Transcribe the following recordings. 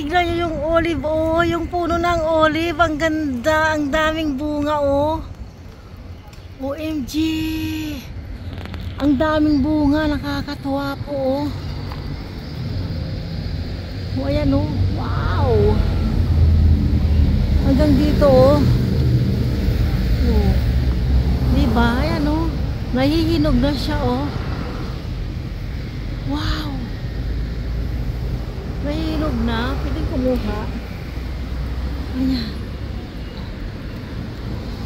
tignan nyo yung olive, oh. Yung puno ng olive. Ang ganda. Ang daming bunga, oh. OMG. Ang daming bunga. Nakakatuwa po, oh. Oh, ayan, oh. Wow. Hanggang dito, oh. Oh. Diba? Ayan, oh. Nahihinog na siya, oh. Wow. Nahihinog na. Pwede kumuha. Ayan.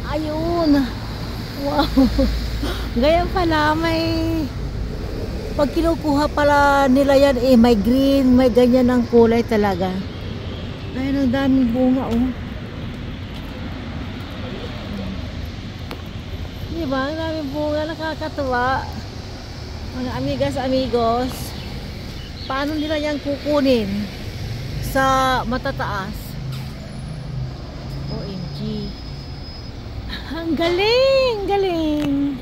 Ayun. Wow. Ganyan pala, may pag kinukuha pala nila yan, eh, may green, may ganyan ng kulay talaga. Ayun, ang daming bunga, oh. Diba? Ang daming bunga, nakakatuwa. Mga amigas, amigos, paano nila yan kukunin sa matataas? OMG. Ang galing, galing.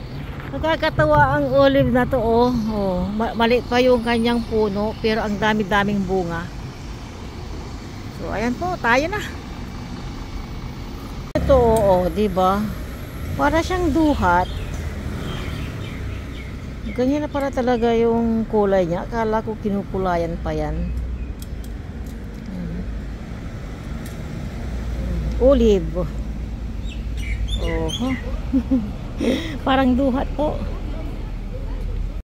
Nakakatawa ang olive na to, oh. Oh, maliit pa yung kanyang puno, pero ang dami-daming bunga. So, ayan po, tayo na. Ito, oh, diba? Para siyang duhat. Ganyan na para talaga yung kulay niya. Akala ko kinukulayan pa yan. Olive. Oh. Parang duhat po.